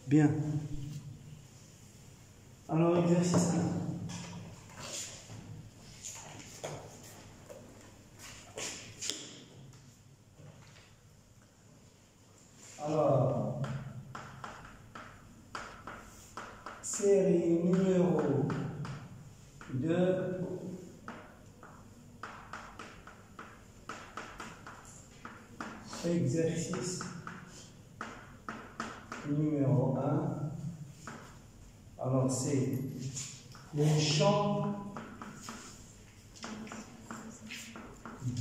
Bien. Alors, exercice 1. Alors, série numéro 2. Exercice numéro 1. Alors, c'est les champs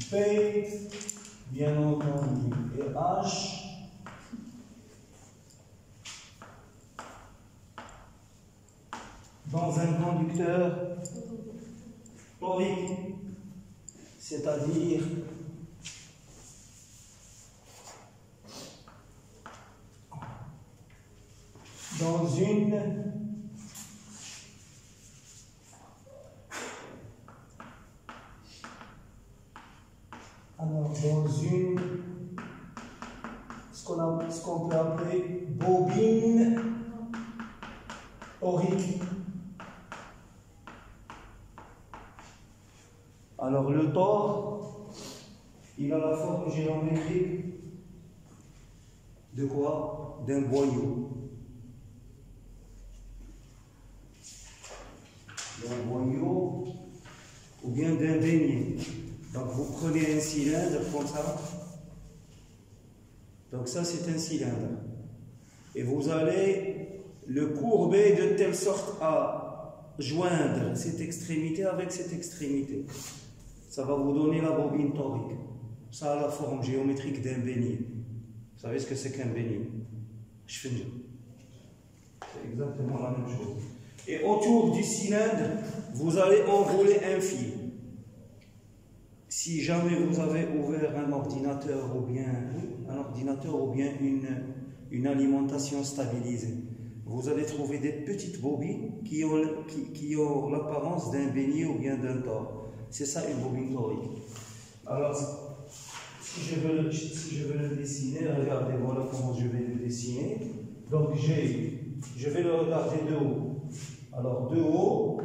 P, bien entendu, et H. Dans un conducteur torique, c'est-à-dire dans une ce qu'on peut appeler bobine torique. Alors le tor, il a la forme géométrique de quoi? D'un boyau. D'un boyau ou bien d'un beignet. Donc vous prenez un cylindre comme ça. Donc ça c'est un cylindre. Et vous allez le courber de telle sorte à joindre cette extrémité avec cette extrémité. Ça va vous donner la bobine torique. Ça a la forme géométrique d'un beignet. Vous savez ce que c'est qu'un beignet? C'est exactement la même chose. Et autour du cylindre, vous allez enrouler un fil. Si jamais vous avez ouvert un ordinateur ou bien une alimentation stabilisée, vous allez trouver des petites bobines qui ont l'apparence d'un beignet ou bien d'un tor. C'est ça une bobine torique. Alors, si je veux le dessiner, regardez, voilà comment je vais le dessiner. Donc, je vais le regarder de haut. Alors, de haut,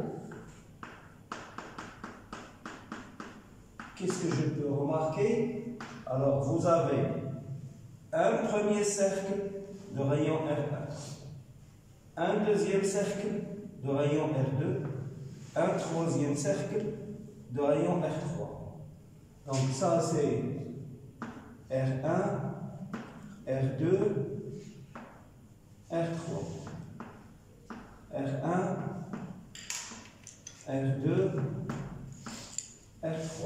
qu'est-ce que je peux remarquer? Alors, vous avez un premier cercle de rayon R1, un deuxième cercle de rayon R2, un troisième cercle de rayon R3. Donc, ça, c'est R1, R2, R3. R1, R2, R3.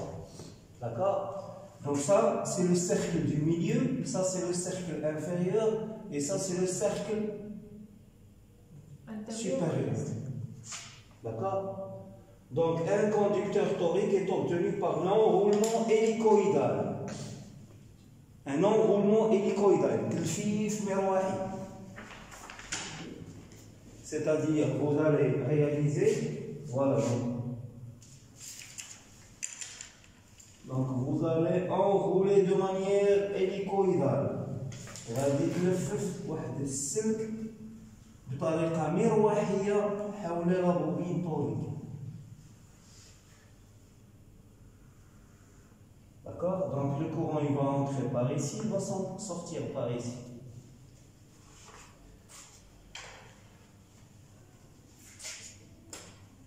D'accord? Donc ça, c'est le cercle du milieu, ça c'est le cercle inférieur, et ça c'est le cercle supérieur. D'accord? Donc un conducteur torique est obtenu par l'enroulement hélicoïdal. Un enroulement hélicoïdal. C'est-à-dire, vous allez réaliser, voilà. Donc, vous allez enrouler de manière hélicoïdale. غادي تلفف واحد السلك بطريقة مروحية حول لا بوبين طوريك. D'accord? Donc, le courant il va entrer par ici, il va sortir par ici.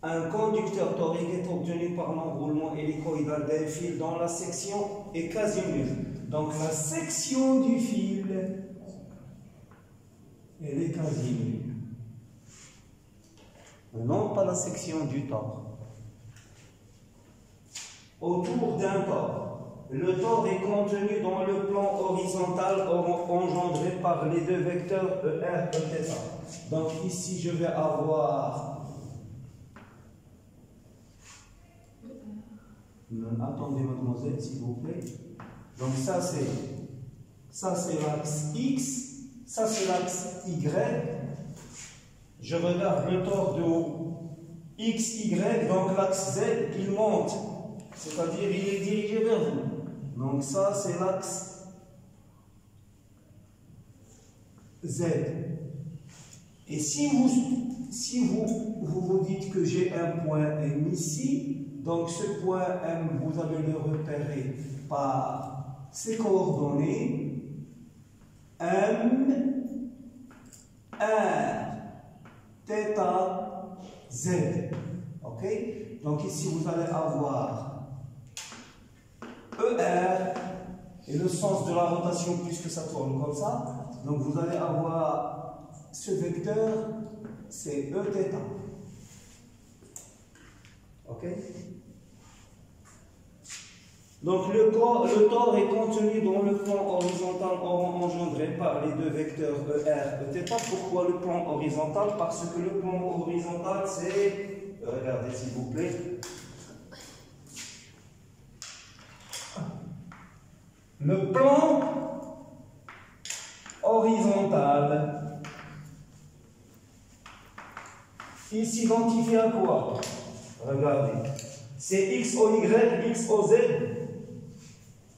Un conducteur torique est obtenu par l'enroulement hélicoïdal d'un fil dont la section est quasi nulle. Donc la section du fil, elle est quasi nulle. Non pas la section du tor. Autour d'un tor, le tor est contenu dans le plan horizontal engendré par les deux vecteurs ER et θ. Donc ici je vais avoir... Attendez mademoiselle s'il vous plaît. Donc ça c'est l'axe X, ça c'est l'axe Y. Je regarde le tor de haut. X, Y, donc l'axe Z, il monte. C'est-à-dire il est dirigé vers vous. Donc ça c'est l'axe Z. Et si vous dites que j'ai un point M ici, donc ce point M, vous allez le repérer par ses coordonnées M, R, θ, Z. Ok? Donc ici, vous allez avoir ER et le sens de la rotation puisque ça tourne comme ça. Donc vous allez avoir ce vecteur, c'est Eθ. Ok? Donc le tore est contenu dans le plan horizontal engendré par les deux vecteurs ER et θ. Pourquoi le plan horizontal? Parce que le plan horizontal c'est, regardez s'il vous plaît, le plan horizontal, il s'identifie à quoi? Regardez, c'est X au Y, X au Z,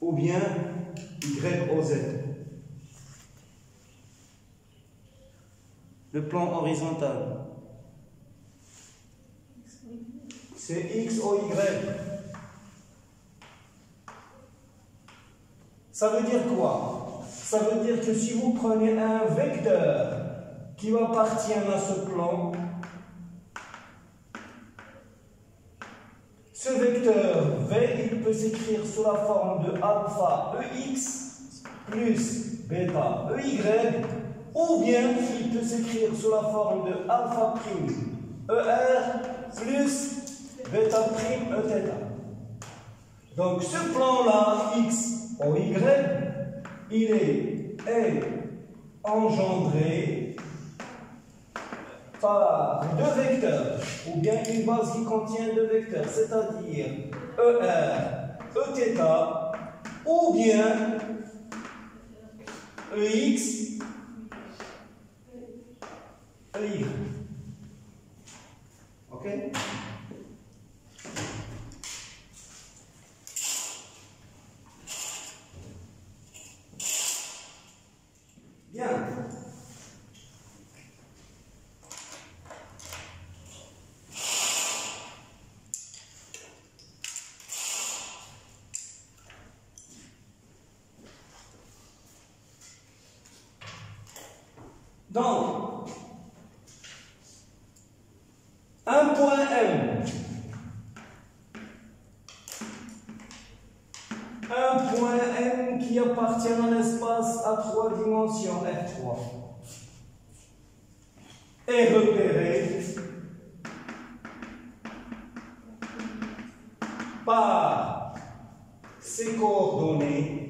ou bien Y au Z. Le plan horizontal, c'est X au Y. Ça veut dire quoi? Ça veut dire que si vous prenez un vecteur qui appartient à ce plan, ce vecteur V, il peut s'écrire sous la forme de alpha EX plus bêta EY, ou bien il peut s'écrire sous la forme de alpha prime ER plus bêta prime Eθ. Donc ce plan-là, X au Y, il est engendré par deux vecteurs, ou bien une base qui contient deux vecteurs, c'est-à-dire ER, Eθ, ou bien EX, EY. Ok? Bien. Donc, un point M, un point M qui appartient à l'espace à 3 dimensions R3 est repéré par ses coordonnées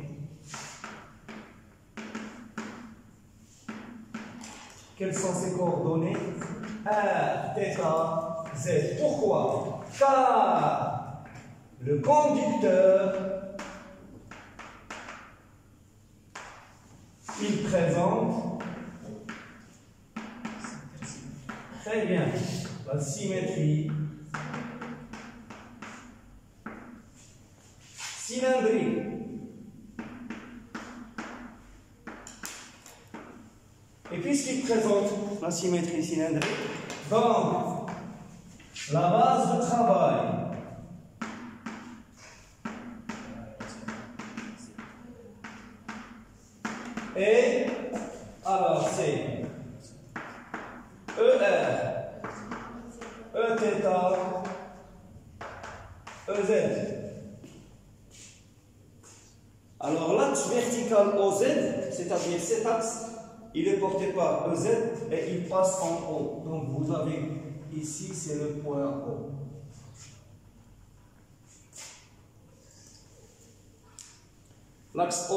Quelles sont ces coordonnées? R, θ, Z. Pourquoi? Car le conducteur, il présente très bien la symétrie cylindrique. Et puisqu'il présente la symétrie cylindrique, donc la base de travail est, alors c'est ER, Eθ, EZ. Alors l'axe vertical OZ, c'est-à-dire cet axe, il est porté par EZ et il passe en haut. Donc vous avez ici, c'est le point O. L'axe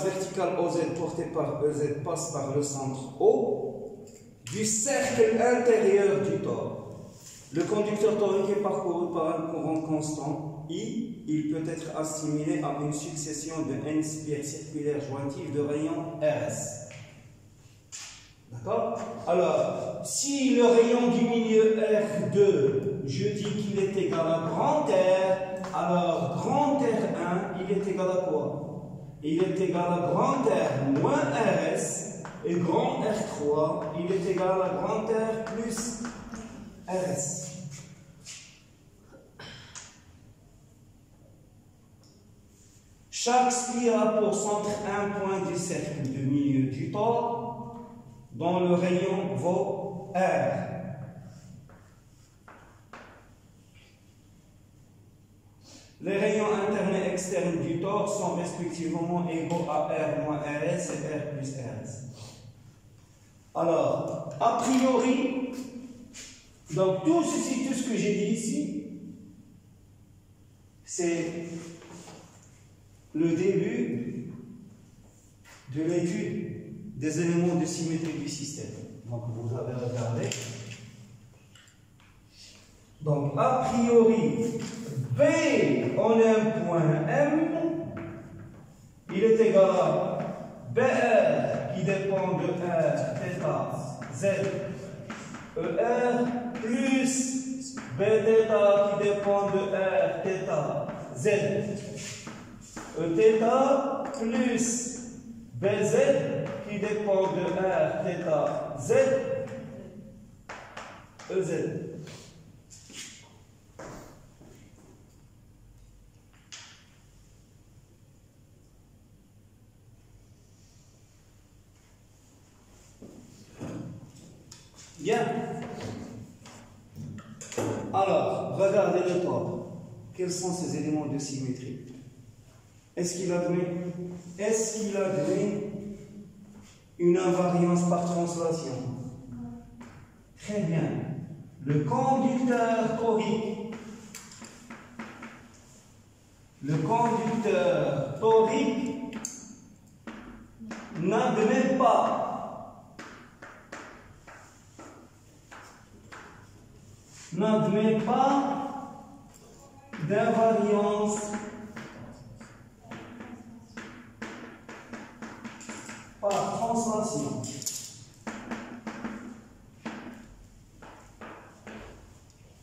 vertical OZ porté par EZ passe par le centre O du cercle intérieur du tore. Le conducteur torique est parcouru par un courant constant I. Il peut être assimilé à une succession de n spires circulaires jointives de rayon RS. D'accord? Alors, si le rayon du milieu R2, je dis qu'il est égal à grand R, alors grand R1, il est égal à quoi? Il est égal à grand R moins RS Et grand R3, il est égal à grand R plus RS. Chaque spire a pour centre un point du cercle de milieu du tore dont le rayon vaut R. Les rayons internes et externes du tore sont respectivement égaux à R moins RS et R plus RS. Alors, a priori, donc tout ceci, tout ce que j'ai dit ici, c'est le début de l'étude des éléments de symétrie du système. Donc vous avez regardé. Donc a priori, B en un point M, il est égal à BR qui dépend de R, θ, Z, ER plus Bθ qui dépend de R, θ, Z, Eθ plus Bz qui dépend de R, θ, Z, Ez. Bien. Alors, regardez le tore. Quels sont ces éléments de symétrie? Est-ce qu'il admet une invariance par translation? Très bien. Le conducteur torique n'admet pas d'invariance par translation.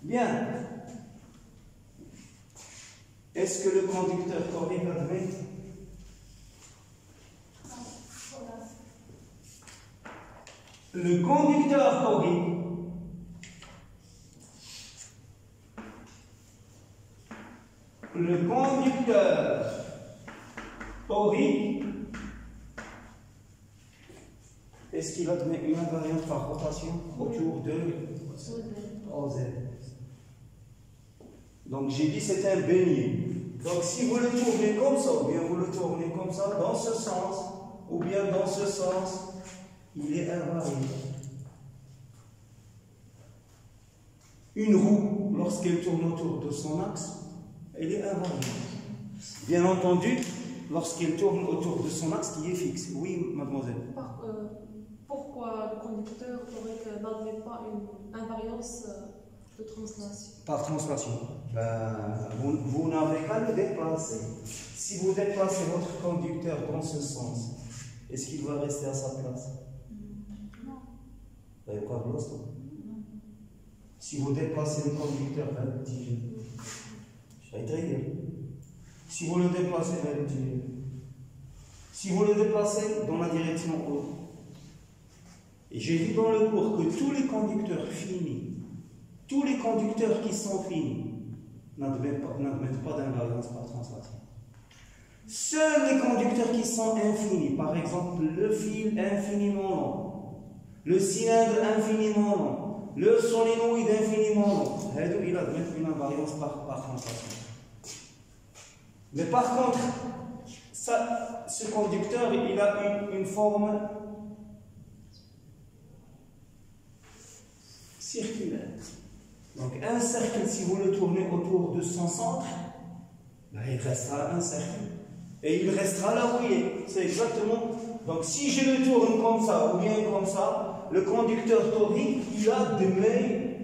Bien. Est-ce que le conducteur torique admet? Le conducteur torique est-ce qu'il admet une invariance par rotation autour de OZ? Donc j'ai dit c'est un bénier. Donc si vous le tournez comme ça, ou bien vous le tournez comme ça, dans ce sens, ou bien dans ce sens, il est invariant. Une roue, lorsqu'elle tourne autour de son axe, elle est invariante. Bien entendu, lorsqu'elle tourne autour de son axe qui est fixe. Oui, mademoiselle. Pourquoi le conducteur n'admet pas une invariance de translation? Par translation. Vous n'avez qu'à le déplacer. Si vous déplacez votre conducteur dans ce sens, est-ce qu'il va rester à sa place? Non. Pas de l'os, non? Si vous déplacez le conducteur vers le petit, si vous le déplacez vers le petit, si vous le déplacez dans la direction haute, et j'ai vu dans le cours que tous les conducteurs finis, tous les conducteurs qui sont finis, n'admettent pas d'invariance par translation. Seuls les conducteurs qui sont infinis, par exemple le fil infiniment long, le cylindre infiniment long, le solénoïde infiniment long, il admet une invariance par translation. Mais par contre, ce conducteur, il a une forme circulaire. Donc un cercle, si vous le tournez autour de son centre, il restera un cercle. Et il restera là où il est. C'est exactement. Donc si je le tourne comme ça, ou bien comme ça, le conducteur torique, il admet,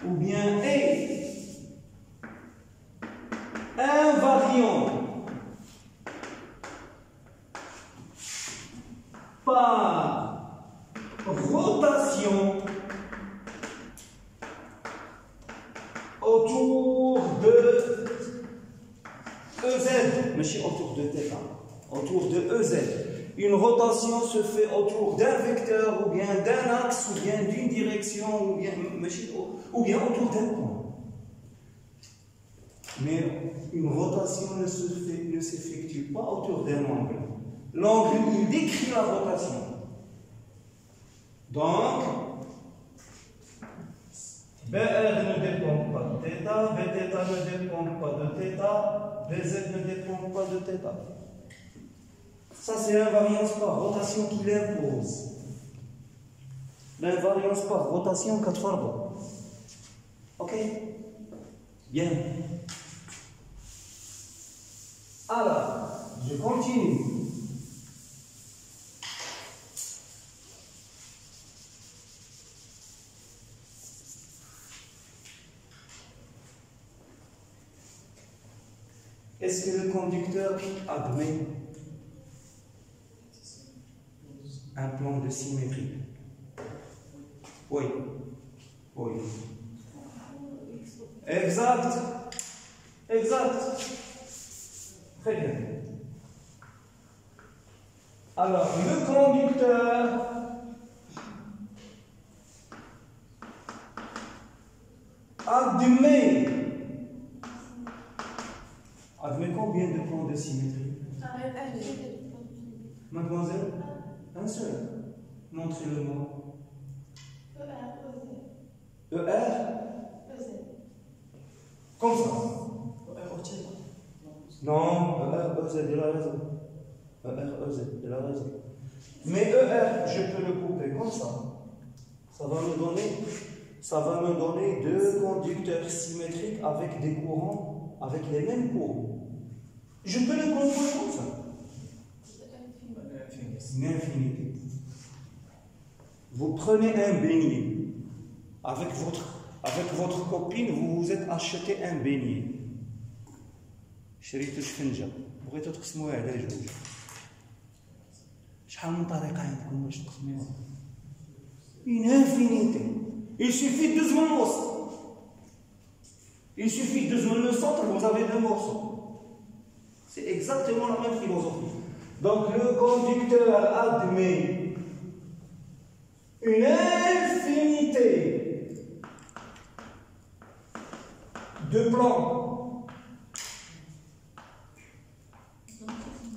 ou bien est invariant par rotation autour de EZ, mais autour de θ, autour de EZ. Une rotation se fait autour d'un vecteur, ou bien d'un axe, ou bien d'une direction, ou bien autour d'un point. Mais une rotation ne s'effectue pas autour d'un angle. L'angle, il décrit la rotation. Donc, BR ne dépend pas de θ, Bθ ne dépend pas de θ, Bz ne dépend pas de θ. Ça, c'est l'invariance par rotation qui l'impose. L'invariance par rotation 4 fois. Ok? Bien. Alors, je continue. Est-ce que le conducteur admet un plan de symétrie? Oui. Oui. Exact. Exact. Très bien. Alors, le conducteur admet combien de plans de symétrie? Mademoiselle? Un seul. Montrez-le-moi. ER? Comme ça. Non, ER, EZ, il a raison. ER, EZ, il a raison. Mais ER, je peux le couper comme ça. Ça va me donner deux conducteurs symétriques avec des courants, avec les mêmes courants. Je peux le composer comme ça. Une infinité. Vous prenez un beignet. Avec votre copine, vous vous êtes acheté un beignet. شريتو شفنجة بغيتو تقسموه على جوج. شحال من طريقة عندكم باش تقسموه؟ Une infinité. Il suffit de jouer le morceau. Il suffit de jouer le centre, vous avez deux morceaux. C'est exactement la même philosophie. Donc le conducteur admet une infinité de plans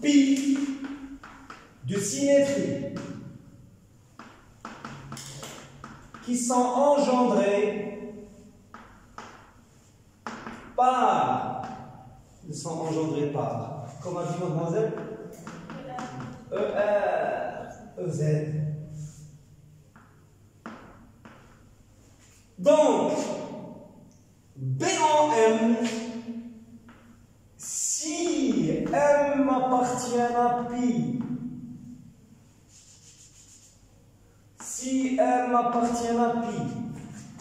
pi de symétrie qui sont engendrés par, comme a dit mademoiselle, ER, EZ. Donc, B en M, si M appartient à pi,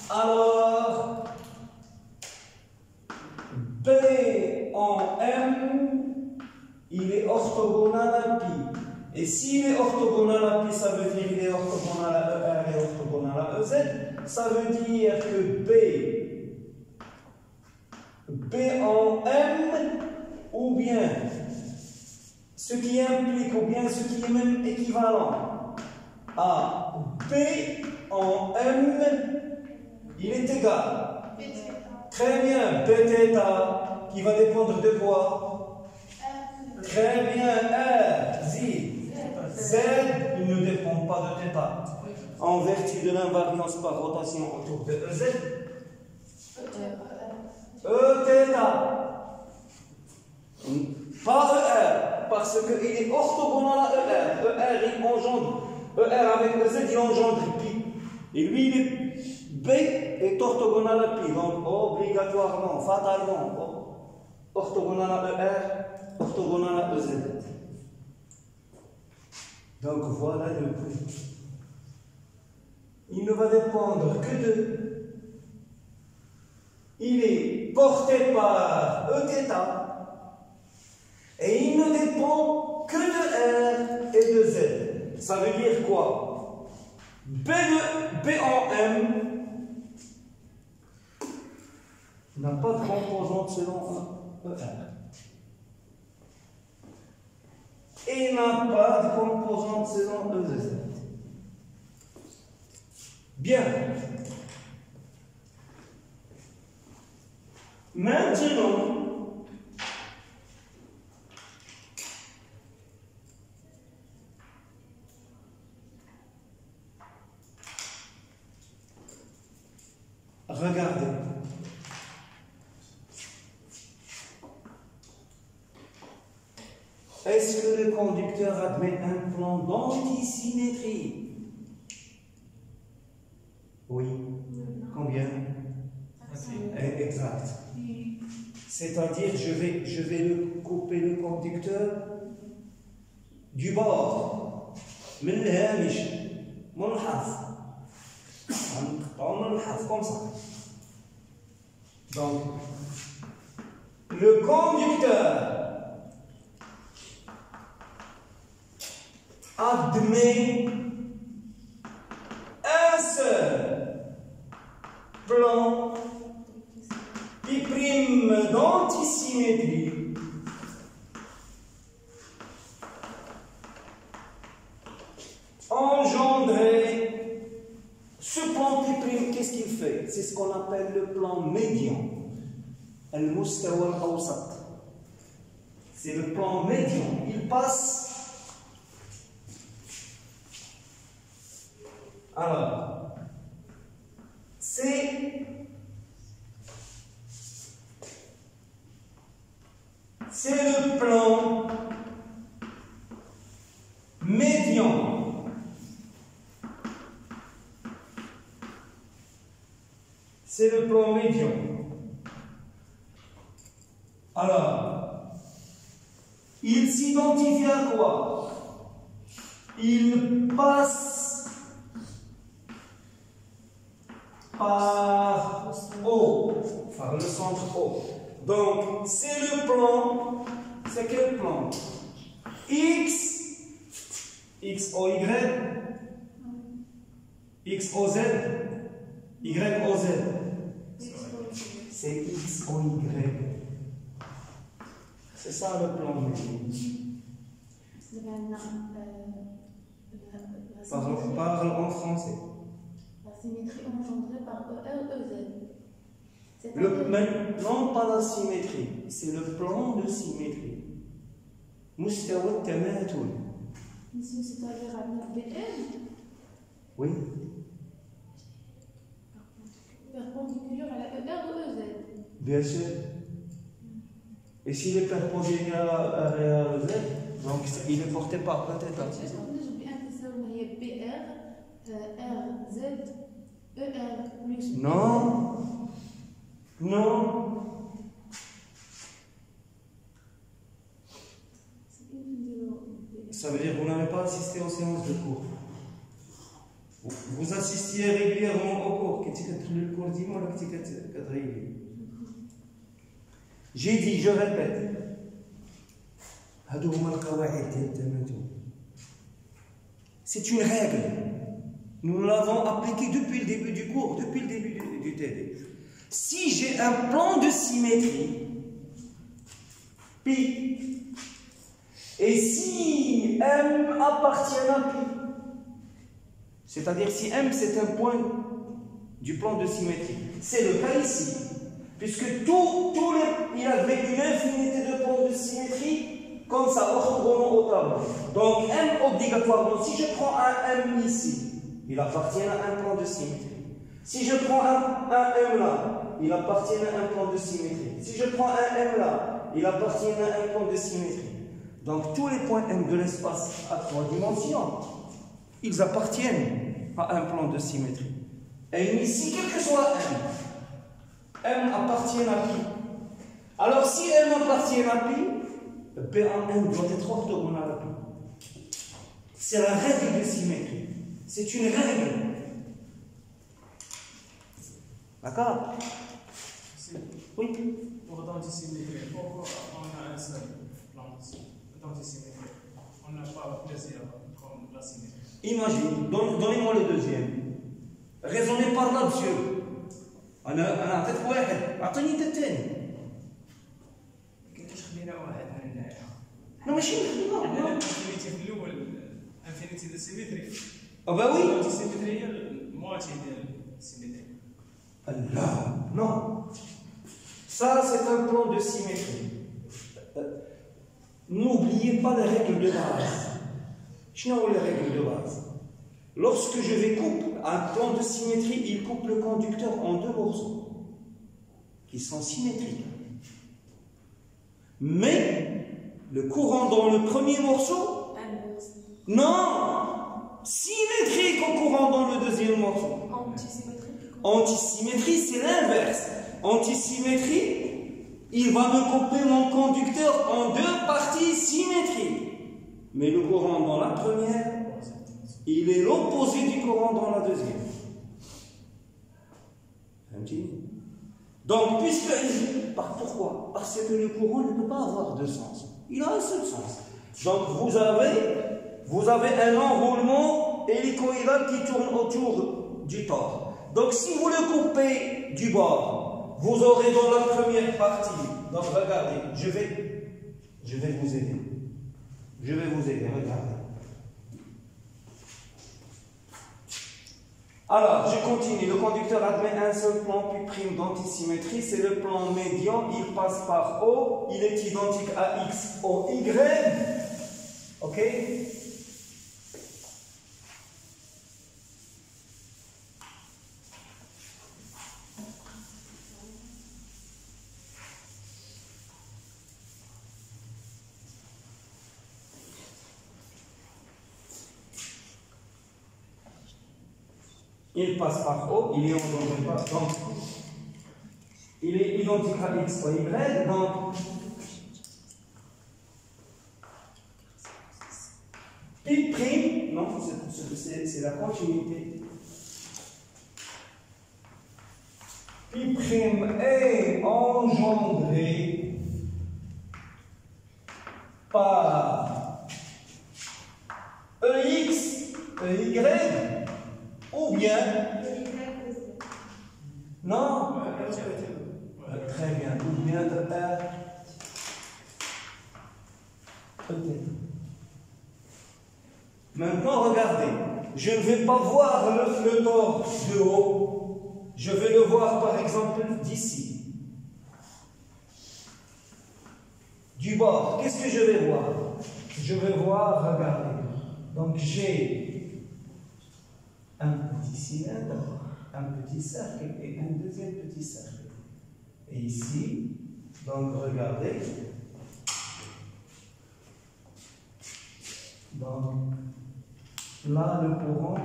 alors B en M, il est orthogonal à pi. Et s'il est orthogonal à pi, ça veut dire qu'il est orthogonal à ER et orthogonal à EZ. Ça veut dire que B en M, ou bien ce qui implique, ou bien ce qui est même équivalent à B en M, il est égal. Très bien, Bθ, qui va dépendre de quoi? Très bien, R, Z, il ne dépend pas de θ. En vertu de l'invariance par rotation autour de EZ, Eθ, pas ER, parce qu'il est orthogonal à ER. ER, il engendre, ER avec EZ, il engendre pi. Et lui, B est orthogonal à pi, donc obligatoirement, fatalement, orthogonal à ER, orthogonal à EZ. Donc voilà le prix. Il ne va dépendre que de. Il est porté par Eθ et il ne dépend que de R et de Z. Ça veut dire quoi? B en M n'a pas de composante selon ER. et n'a pas de composante selon EZ. Bien. Maintenant, regardez. Est-ce que le conducteur admet un plan d'antisymétrie? Oui. Combien? Exact. C'est-à-dire, je vais couper le conducteur du bord. من الهامش منحف. Comme ça. Donc, le conducteur admet un seul plan I' d'antisymétrie engendré. Ce plan I', qu'est-ce qu'il fait? C'est ce qu'on appelle le plan médian. Al-Mustawa al-Awsat. C'est le plan médian. Il passe. Alors, c'est le plan médian. C'est le plan médian. Alors, il s'identifie à quoi? Il passe par O, par le centre O. Donc, c'est le plan, c'est quel plan? X, O, Y, X, O, Z, Y, O, Z. C'est X, O, Y. C'est ça le plan médian. Parle en français. La symétrie engendrée par EZ. Non, pas la symétrie, c'est le plan de symétrie. Mustawa al-tamathul. Ici, c'est-à-dire à BL. Oui. Perpendiculaire à la ER ou EZ. Bien sûr. Et s'il est perpendiculaire à EZ, donc il est porté par peut-être. Non. Non. Ça veut dire que vous n'avez pas assisté aux séances de cours. Vous assistiez régulièrement au cours. J'ai dit, je répète. C'est une règle. Nous l'avons appliquée depuis le début du cours, depuis le début du TD. Si j'ai un plan de symétrie, Pi, et si M appartient à Pi, c'est-à-dire si M c'est un point du plan de symétrie, c'est le cas ici, puisque il y avait une infinité de plans de symétrie, comme ça, orthogonaux au tableau. Donc M obligatoirement, si je prends un M ici, il appartient à un plan de symétrie. Si je prends un M là, il appartient à un plan de symétrie. Si je prends un M là, il appartient à un plan de symétrie. Donc tous les points M de l'espace à 3 dimensions, ils appartiennent à un plan de symétrie. Et ici, quel que soit M appartient à Pi. Alors si M appartient à Pi, P en M doit être orthogonal à Pi. C'est la règle de symétrie. C'est une règle. D'accord? Oui. Pour l'antisymétrie, pourquoi on a un seul plan d'antisymétrie? On n'a pas plusieurs comme la symétrie. Imagine, donnez-moi le deuxième. Raisonnez par là-dessus. أنا أعطيتك واحد، أعطيني أنت الثاني. كيفاش خلينا واحد من هنايا؟ Non, mais je suis non. الانفينيتي في الاول انفينيتي ديال السيمتري Ah bah oui. السيمتري هي المواتي ديال السيمتري. Allah, non. Ça, c'est un plan de symétrie. N'oubliez pas les règles de base. Je n'ai pas les règles de base. Lorsque je vais couper un plan de symétrie, il coupe le conducteur en deux morceaux qui sont symétriques. Mais le courant dans le premier morceau, non, symétrique au courant dans le deuxième morceau. Antisymétrique. Antisymétrie, c'est l'inverse. Antisymétrie, il va me couper mon conducteur en deux parties symétriques. Mais le courant dans la première, il est l'opposé du courant dans la deuxième. Donc, puisque... Pourquoi? Parce que le courant ne peut pas avoir deux sens. Il a un seul sens. Donc, vous avez un enroulement hélicoïdal qui tourne autour du tore. Donc, si vous le coupez du bord, vous aurez dans la première partie. Donc, regardez, je vais vous aider. Je vais vous aider, regardez. Alors, je continue. Le conducteur admet un seul plan puis prime d'antisymétrie. C'est le plan médian. Il passe par O. Il est identique à X au Y. OK? Il passe par O, il est identique à X ou Y, donc I', non, c'est la continuité. I' est engendré par EX, EY, ou bien... Non? Très bien. Ou bien de R. Peut-être. Maintenant, regardez. Je ne vais pas voir le tore de haut. Je vais le voir, par exemple, d'ici. Du bord. Qu'est-ce que je vais voir? Je vais voir, regardez. Donc, j'ai un petit cylindre, un petit cercle et un deuxième petit cercle. Et ici, donc regardez, donc là le courant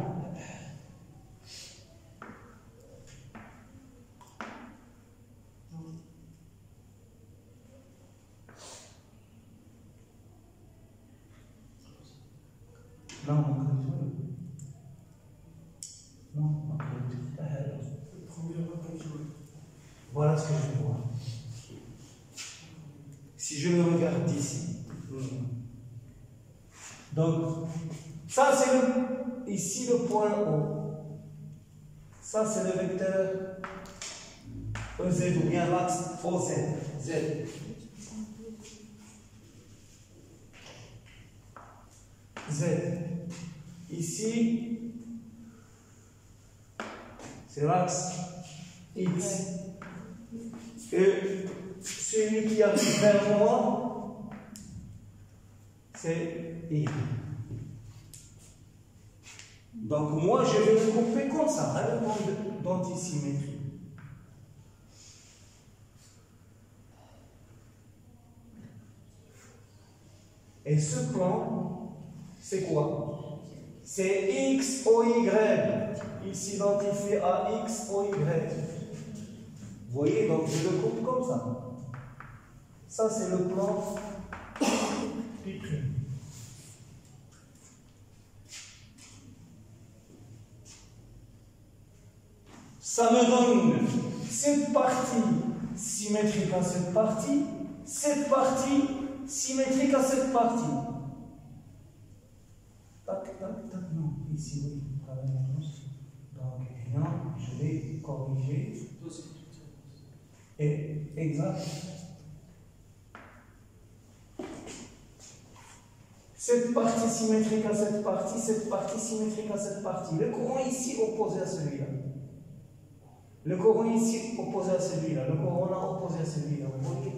voilà ce que je vois. Si je le regarde d'ici. Donc, ça c'est ici le point O. Ça c'est le vecteur EZ ou bien l'axe OZ. Z. Z. Ici, c'est l'axe X. Et celui qui arrive vers moi, c'est Y. Donc moi, je vais le couper comme ça, un plan d'antisymétrie. Et ce plan, c'est quoi? C'est X au Y. Il s'identifie à X au Y. Vous voyez, donc je le coupe comme ça. Ça, c'est le plan Pi'. Ça me donne cette partie symétrique à cette partie symétrique à cette partie. Tac, tac, tac, non, ici, oui, donc, non, je vais corriger. Et exact. Cette partie symétrique à cette partie symétrique à cette partie. Le courant ici opposé à celui-là. Le courant ici opposé à celui-là. Le courant là opposé à celui-là. Vous voyez?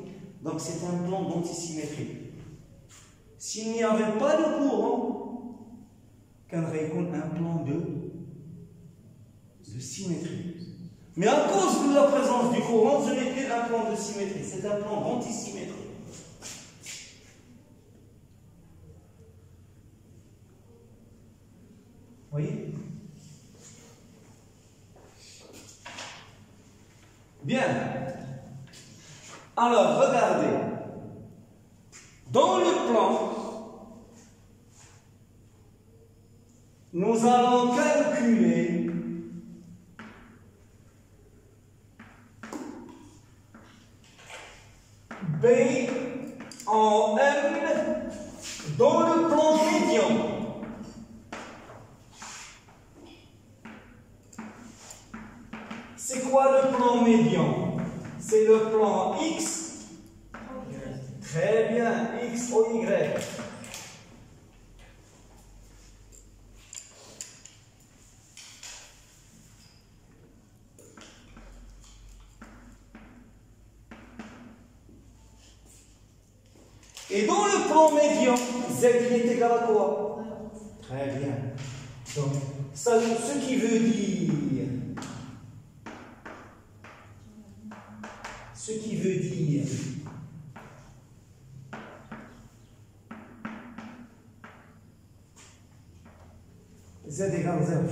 Donc c'est un plan d'antisymétrie. S'il n'y avait pas de courant, qu'un rayon un plan de symétrie. Mais à cause de la présence du courant, ce n'est plus un plan de symétrie, c'est un plan d'antisymétrie. Vous voyez? Bien. Alors, regardez. Dans le plan, nous allons calculer B en M dans le plan médian. C'est quoi le plan médian? C'est le plan X. Très bien, X au Y. Et dans le plan médian, Z est égal à quoi? Très bien. Donc, ça, ce qui veut dire Z égale 0.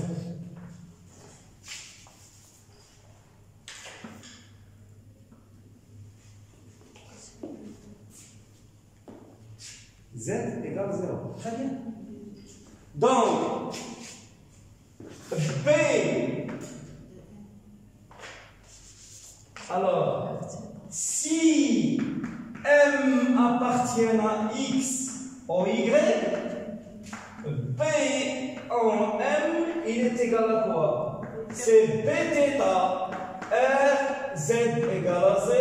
Z égale 0. Très bien. Donc, B. Alors, si M appartient à X au Y, B en M, il est égal à quoi? C'est B θ R Z égale à 0.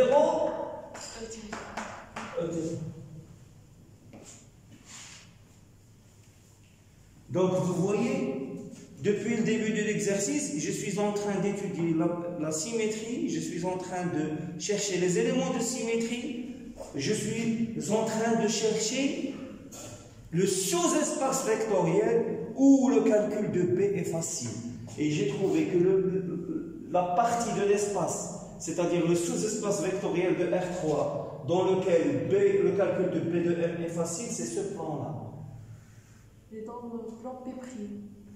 Donc vous voyez, depuis le début de l'exercice, je suis en train d'étudier la symétrie, je suis en train de chercher les éléments de symétrie, je suis en train de chercher le sous-espace vectoriel où le calcul de B est facile. Et j'ai trouvé que la partie de l'espace, c'est-à-dire le sous-espace vectoriel de R3, dans lequel le calcul de B de M est facile, c'est ce plan-là. Et dans le plan P'.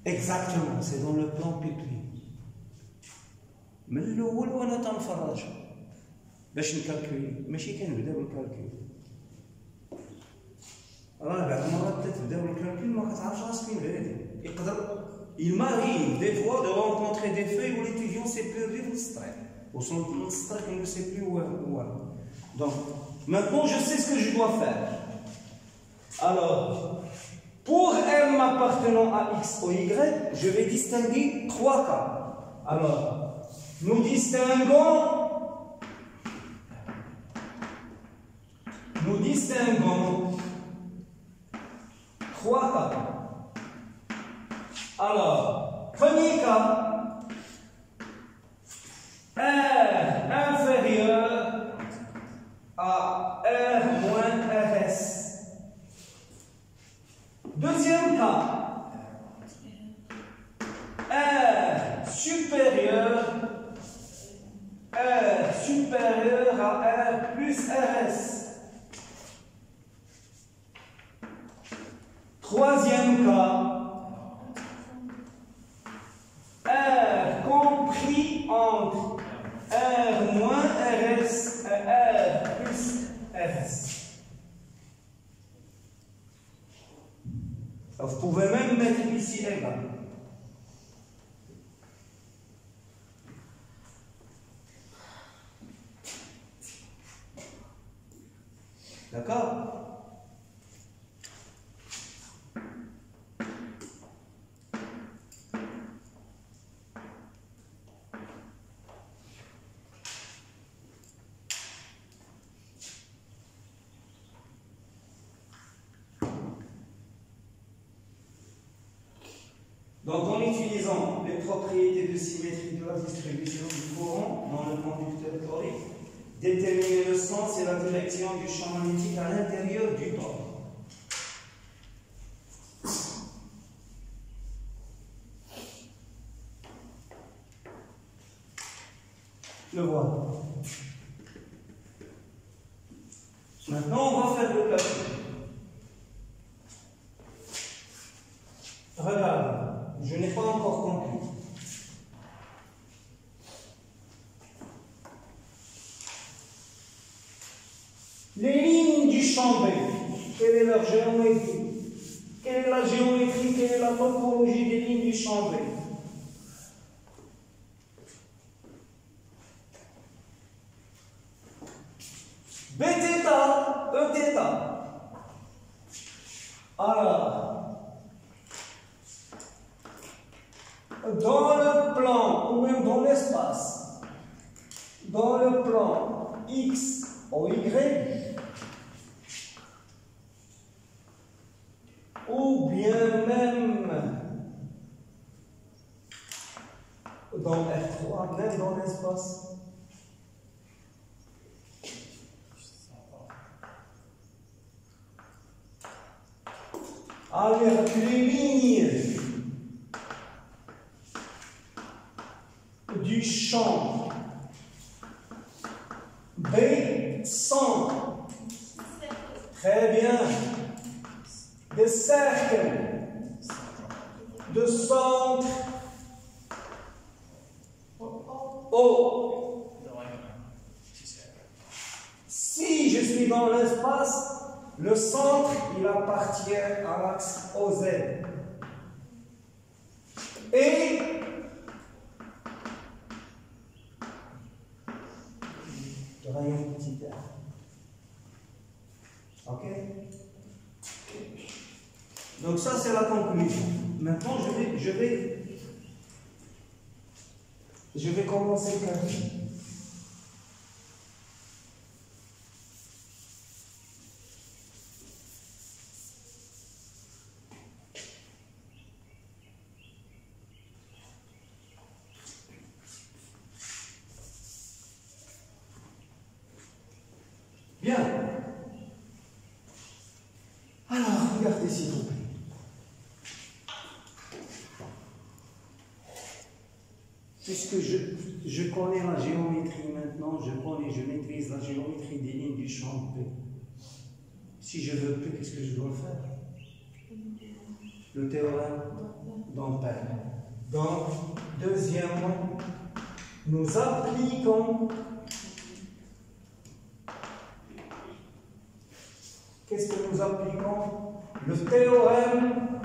Exactement, c'est dans le plan P'. Mais الأول وأنا تنفرج باش نكالكولي ماشي كنبداو الكالكول. راه بعض المرات تبداو الكالكول ما كتعرفش راسك فين غادي. Il m'arrive des fois de rencontrer des feuilles où l'étudiant s'est perdu dans le stress. Au centre de stress, il ne sait plus où est. Donc, maintenant je sais ce que je dois faire. Alors, pour M appartenant à X ou Y, je vais distinguer 3 cas. Alors, nous distinguons 3 cas. Alors, premier cas, R inférieur à R moins RS. Deuxième cas, R supérieur à R plus RS. Troisième cas, R compris entre R moins RS et R plus RS. Alors, vous pouvez même mettre ici égal. D'accord? Donc en utilisant les propriétés de symétrie de la distribution du courant dans le conducteur torique, déterminer le sens et la direction du champ magnétique à l'intérieur du torique. Le voilà. Maintenant, on va faire le calcul. Regarde, je n'ai pas encore conclu. Les lignes du champ B, quelle est leur géométrie? Quelle est la géométrie, quelle est la topologie des lignes du champ B? Bθ, Eθ. Alors, dans le plan, ou même dans l'espace, dans le plan X ou Y, ou bien même dans R3, même dans l'espace. Alors, les lignes du champ B sont très bien des cercles de centre O. Si je suis dans l'espace, le centre, il appartient à l'axe OZ. Et le rayon petit r. Ok? Donc ça, c'est la conclusion. Maintenant, je vais commencer le calcul. Bien. Alors, regardez s'il vous plaît. Puisque je connais la géométrie maintenant, je maîtrise la géométrie des lignes du champ P. Si je veux P, qu'est-ce que je dois faire? Le théorème d'Ampère. Donc, deuxièmement, nous appliquons. Qu'est-ce que nous appliquons? Le théorème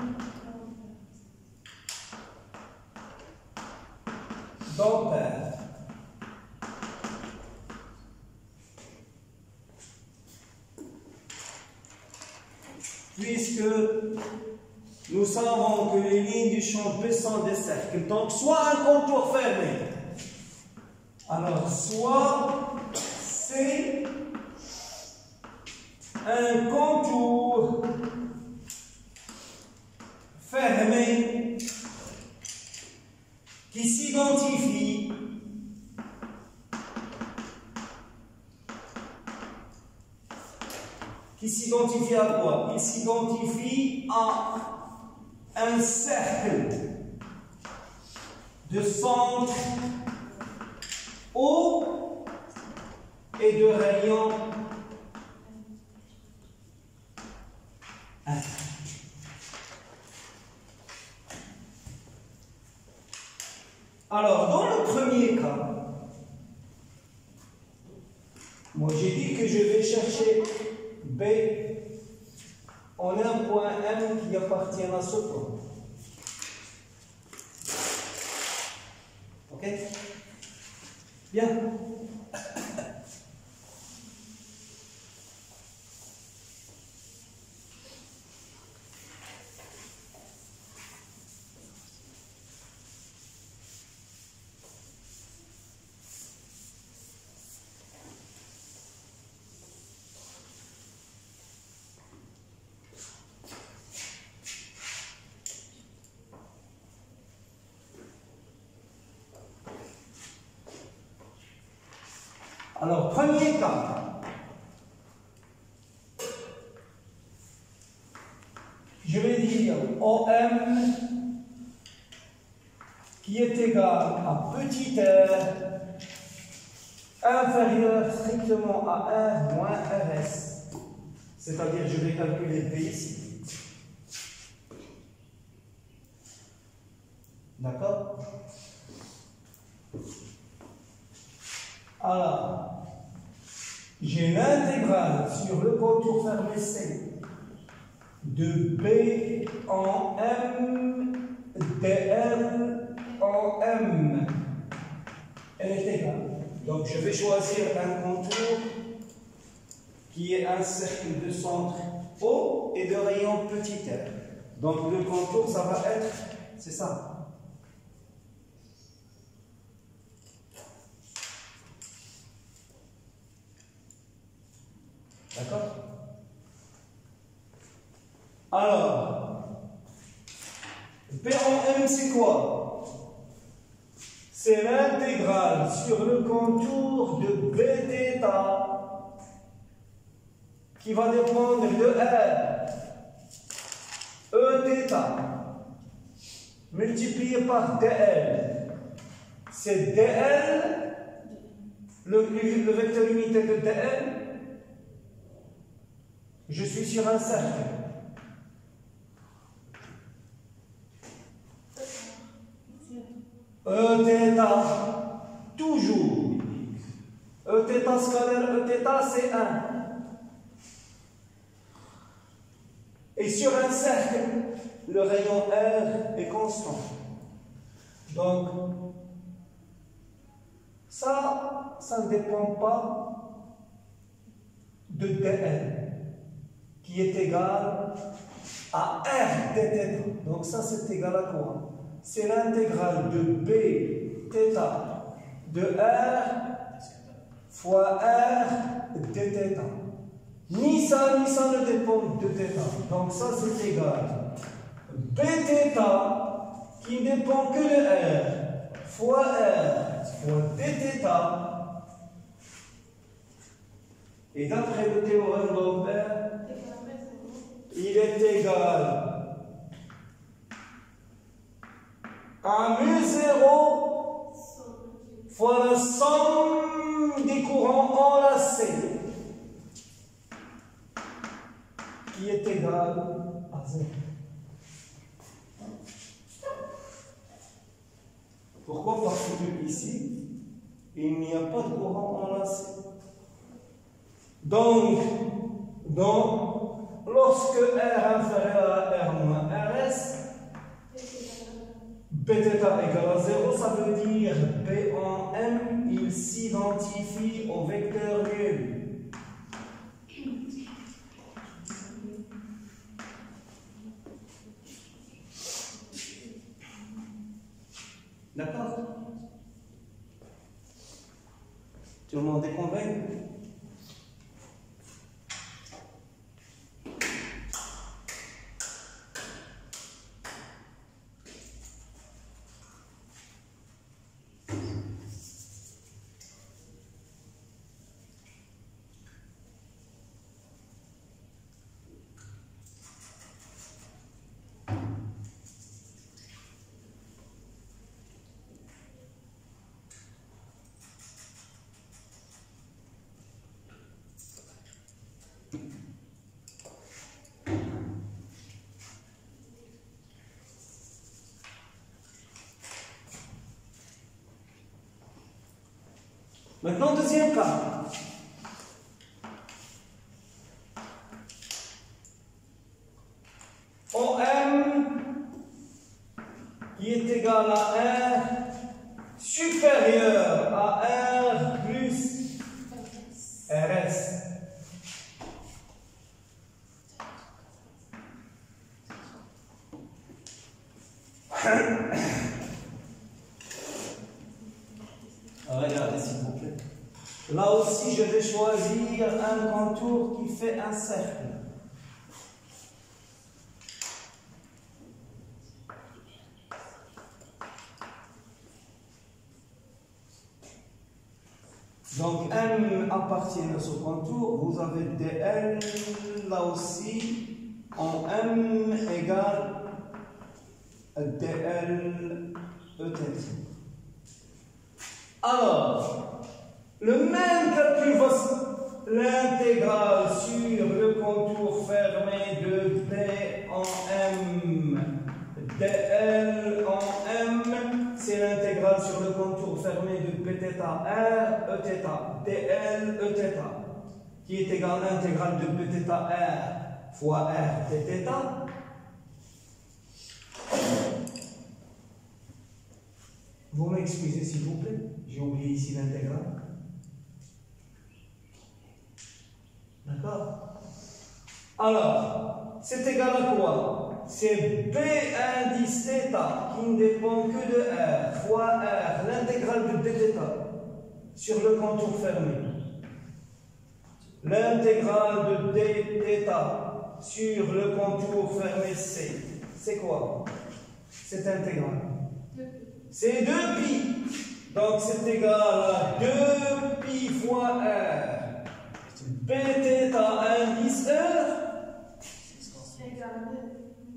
d'Ampère. Puisque nous savons que les lignes du champ P sont des cercles, donc soit un contour fermé, alors soit c'est un contour fermé qui s'identifie à quoi? Il s'identifie à un cercle de centre O et de rayon 1. Alors, dans le premier cas, moi j'ai dit que je vais chercher B en un point M qui appartient à ce point. Ok? Bien. Alors, premier cas. Je vais dire OM qui est égal à petit r inférieur strictement à R moins RS. C'est-à-dire, je vais calculer B ici. D'accord? Alors, j'ai l'intégrale sur le contour fermé C de B en M dl en M. Elle est égale. Donc je vais choisir un contour qui est un cercle de centre O et de rayon petit r. Donc le contour, ça va être, c'est ça. D'accord? Alors, B en M, c'est quoi? C'est l'intégrale sur le contour de B θ qui va dépendre de R. E θ multiplié par dl. C'est dl, le vecteur unité de dl. Je suis sur un cercle. E θ, toujours. E θ scalaire, E θ c'est 1. Et sur un cercle, le rayon R est constant. Donc, ça ne dépend pas de dl, qui est égal à R dθ. Donc ça, c'est égal à quoi? C'est l'intégrale de B θ de R fois R dθ. Ni ça ne dépend de θ. Donc ça, c'est égal. Bθ qui ne dépend que de R fois R fois dθ. Et d'après le théorème d'Ampère, il est égal à mu0 fois la somme des courants enlacés, qui est égal à 0. Pourquoi? Parce que ici, il n'y a pas de courant enlacé. Donc, lorsque R inférieur à R moins RS, Bθ égale à 0, ça veut dire B en M, il s'identifie au vecteur nul. D'accord? Tout le monde est convaincu? Maintenant, deuxième cas. OM qui est égal à R supérieur à R plus RS. Regardez s'il vous plaît. Là aussi, je vais choisir un contour qui fait un cercle. Donc M appartient à ce contour, vous avez dl là aussi en M égale dl ET. Alors, le même calcul va l'intégrale sur le contour fermé de B en M, dl en M, c'est l'intégrale sur le contour fermé de Bθ R Eθ, dl Eθ, qui est égal à l'intégrale de Bθ R fois R dθ. Vous m'excusez s'il vous plaît, j'ai oublié ici l'intégrale. D'accord? Alors, c'est égal à quoi? C'est B indice θ qui ne dépend que de R fois R, l'intégrale de dθ sur le contour fermé. L'intégrale de dθ sur le contour fermé C, c'est quoi? Cette intégrale. C'est 2π. Donc c'est égal à 2π fois R. Bθ indice R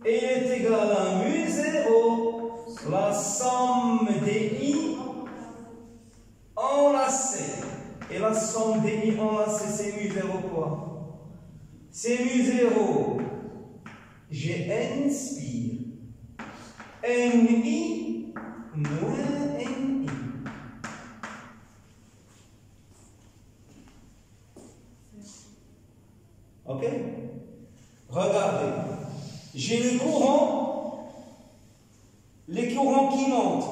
est égal à mu 0, la somme des I enlacées. Et la somme des I enlacées, c'est mu 0 quoi? C'est mu 0. J'ai N spire. NI moins NI. Ok? Regardez. J'ai les courants qui montent.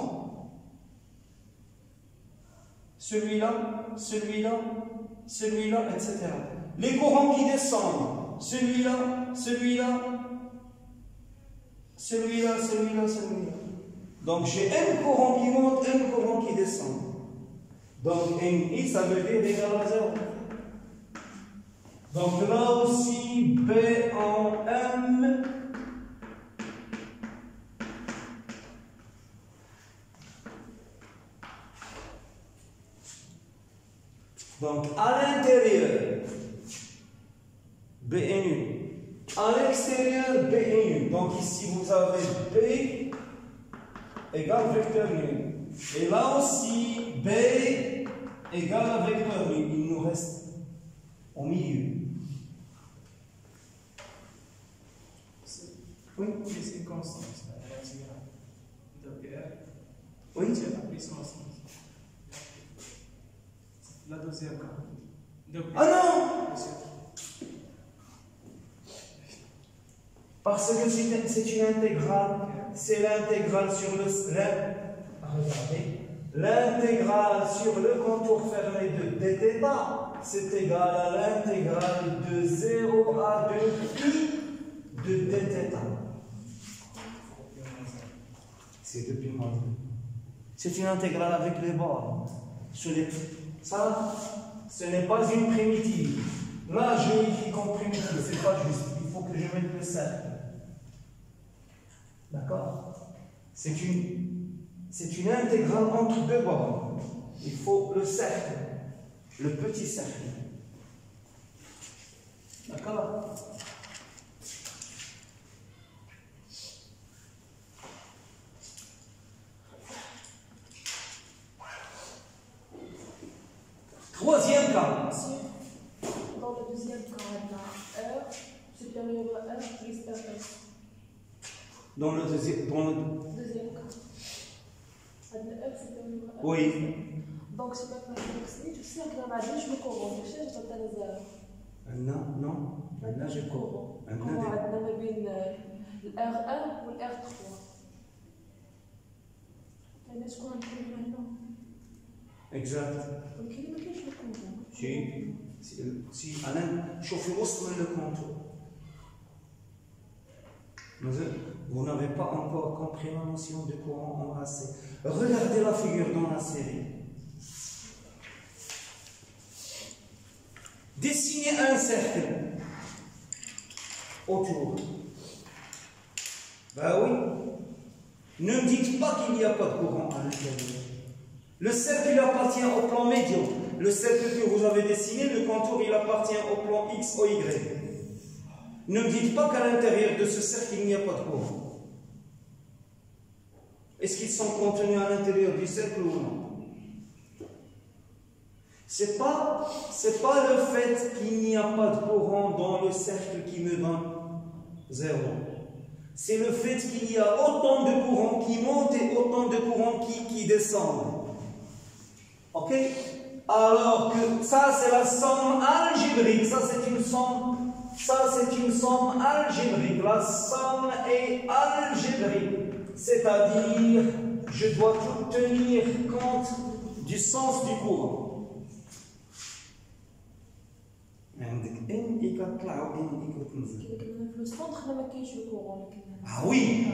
Celui-là, celui-là, celui-là, etc. Les courants qui descendent. Celui-là, celui-là, celui-là, celui-là, celui-là. Donc j'ai un courant qui monte, un courant qui descend. Donc NI, ça veut dire égal à 0. Donc là aussi, B en M. Donc à l'intérieur, B est nul. À l'extérieur, B est nul. Donc ici, vous avez B égale vecteur nul. Et là aussi, B égale à vecteur nul. Il nous reste au milieu. Oui. C'est une constante, l'intégrale de PR. Oui. C'est la plus constante. La deuxième cas. Ah non! Parce que c'est une intégrale. C'est l'intégrale sur le. Regardez. L'intégrale sur le contour fermé de dθ, c'est égal à l'intégrale de 0 à 2π de dθ. C'est depuis moins 2. C'est une intégrale avec les bords. Ça, ce n'est pas une primitive. Là, je l'écris comme primitive, c'est pas juste. Il faut que je mette le cercle. D'accord? C'est une intégrale entre deux bords. Il faut le cercle, le petit cercle. D'accord? Troisième cas. Dans le deuxième cas, on a R supérieur à R plus RS. Dans le deuxième cas. On a R supérieur à R. Oui. Donc, c'est pas mal. Tu sais, on a dit, je me corromps. Je sais, je t'entends les heures. Non. Là, je corromps. Comment on a ما بين R1 و R3. أنا شكون نكون هنا؟ Exact. ولكن ما كاينش الكونفون. Si Alain chauffe le contour. Vous n'avez pas encore compris la notion de courant enlacé. Regardez la figure dans la série. Dessinez un cercle autour. Ben oui. Ne me dites pas qu'il n'y a pas de courant à l'intérieur. Le cercle appartient au plan médian. le cercle que vous avez dessiné, le contour, il appartient au plan X ou Y. Ne me dites pas qu'à l'intérieur de ce cercle, il n'y a pas de courant. Est-ce qu'ils sont contenus à l'intérieur du cercle ou non? C'est pas le fait qu'il n'y a pas de courant dans le cercle qui me donne 0. C'est le fait qu'il y a autant de courants qui montent et autant de courants qui descendent. Ok? Alors que ça, c'est la somme algébrique. Ça, c'est une somme algébrique. La somme est algébrique. C'est-à-dire, je dois tenir compte du sens du courant. Le centre, il n'y a pas de courant. Ah oui,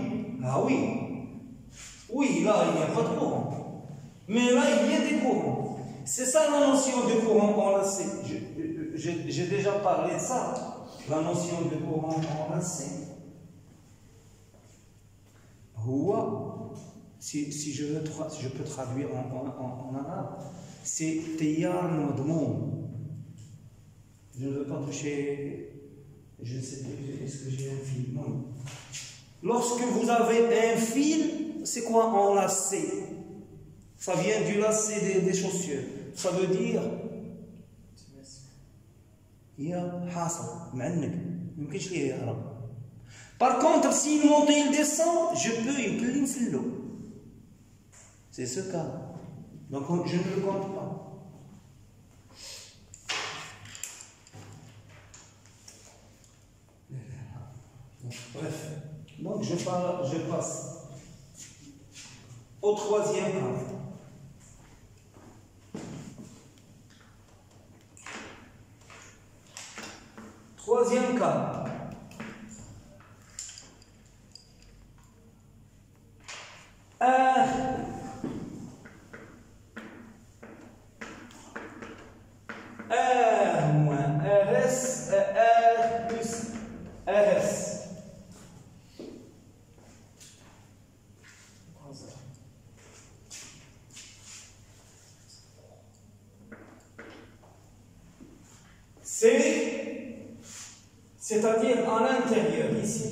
oui, là il n'y a pas de courant, mais là il y a des courants. C'est ça la notion de courant enlacé. J'ai déjà parlé de ça, la notion de courant enlacé. Si je peux traduire en arabe, c'est tiyar madmoum. Je ne veux pas toucher. Je ne sais plus, est-ce que j'ai un fil? Non. Lorsque vous avez un fil, c'est quoi enlacé? Ça vient du lacet des chaussures. Ça veut dire par contre, s'il monte et il descend, je peux y l'eau. C'est ce cas. Donc je ne le compte pas. Bref, donc je passe au troisième cas. Troisième cas. R moins RS et R plus RS. C'est-à-dire à l'intérieur, ici.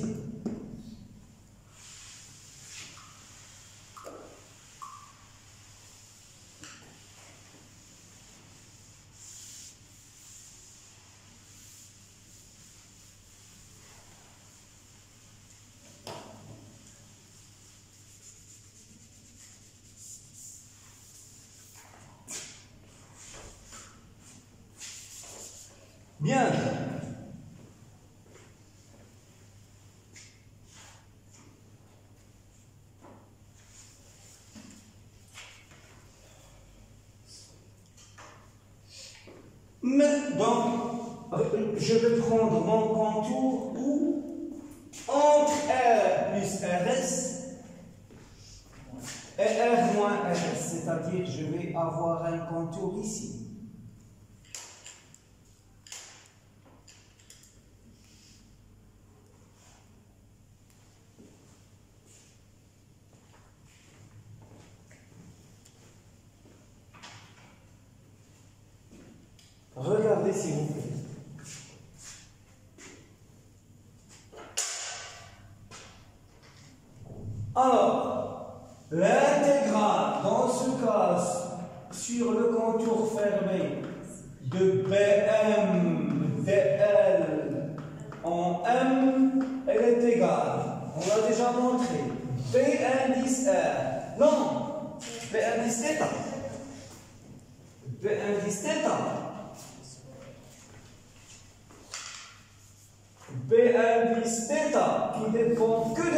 Bien. Mais donc, je vais prendre mon contour où entre R plus RS et R moins RS, c'est-à-dire je vais avoir un contour ici. Regardez s'il vous plaît. Alors, l'intégrale, dans ce cas, sur le contour fermé de BM dl en M, elle est égale. On l'a déjà montré. B indice R. Non, B indice θ. B indice θ. B indice θ qui dépend que de R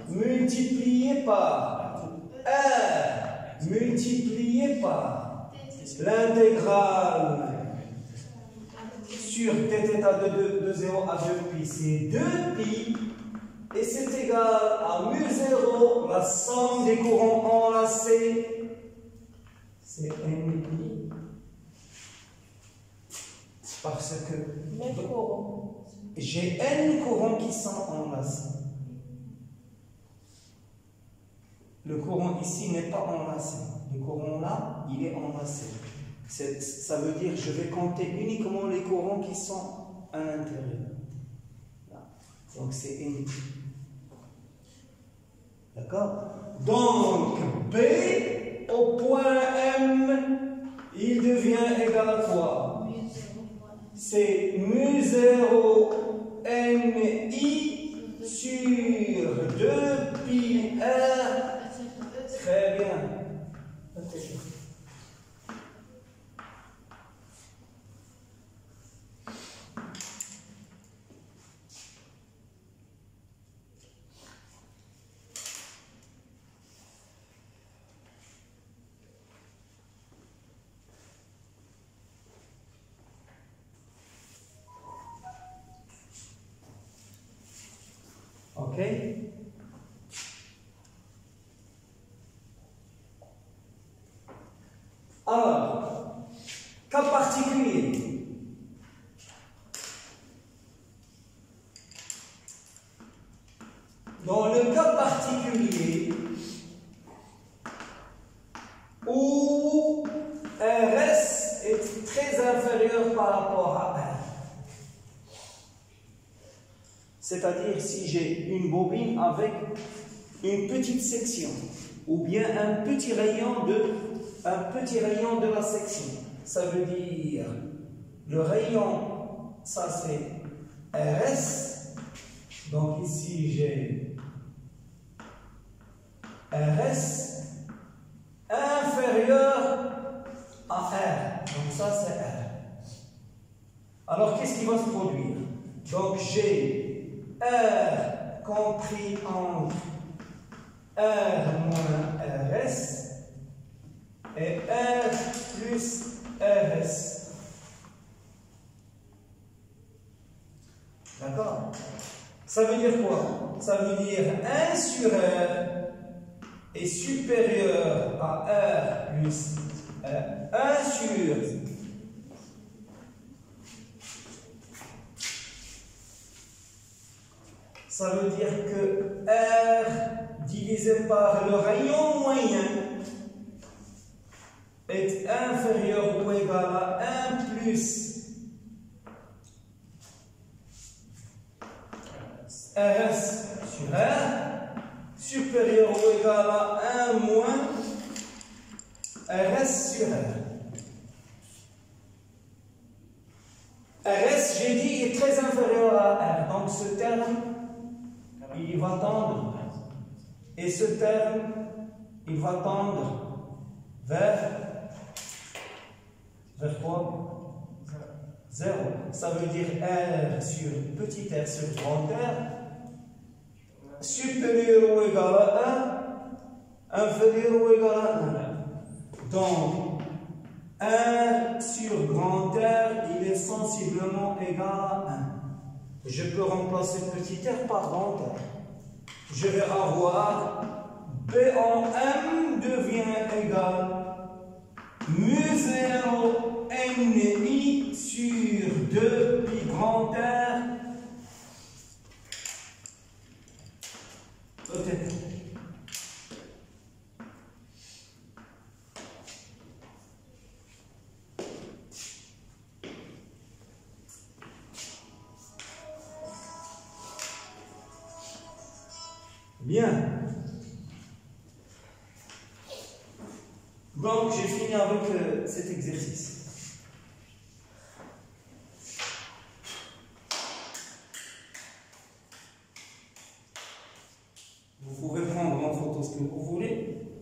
multiplié par R multiplié par l'intégrale sur dθ de 0 à 2π, c'est 2π et c'est égal à μ0, la somme des courants enlacés, c'est Nπ. Parce que Même courant. j'ai N courants qui sont enlacés. Le courant ici n'est pas enlacé. Le courant là, il est enlacé. Ça veut dire je vais compter uniquement les courants qui sont à l'intérieur. Donc c'est unique. D'accord? Donc B au point M, il devient égal à quoi? C'est mu 0 NI sur 2 pi R. Très bien. Ok? Alors, cas particulier. Dans le cas particulier où RS est très inférieur par rapport à R, c'est-à-dire si j'ai une bobine avec une petite section ou bien un petit rayon de la section, ça veut dire le rayon, ça c'est RS, donc ici j'ai RS inférieur à R, donc ça c'est R. Alors qu'est-ce qui va se produire? Donc j'ai R compris entre R moins RS et R plus RS. D'accord? Ça veut dire quoi? Ça veut dire 1 sur R est supérieur à R plus 1 sur ça veut dire que R divisé par le rayon moyen est inférieur ou égal à 1 plus RS sur R, supérieur ou égal à 1 moins RS sur R. RS, j'ai dit, est très inférieur à R, donc ce terme il va tendre, et ce terme, il va tendre vers quoi? 0. Ça veut dire R sur petit r sur grand R, supérieur ou égal à 1, inférieur ou égal à 1. Donc, 1 sur grand R, il est sensiblement égal à 1. Je peux remplacer petit r par grand R. Je vais avoir B en M devient égal mu 0 NI sur 2 pi grand R peut-être. Bien. Donc, j'ai fini avec cet exercice. Vous pouvez prendre en photo ce que vous voulez.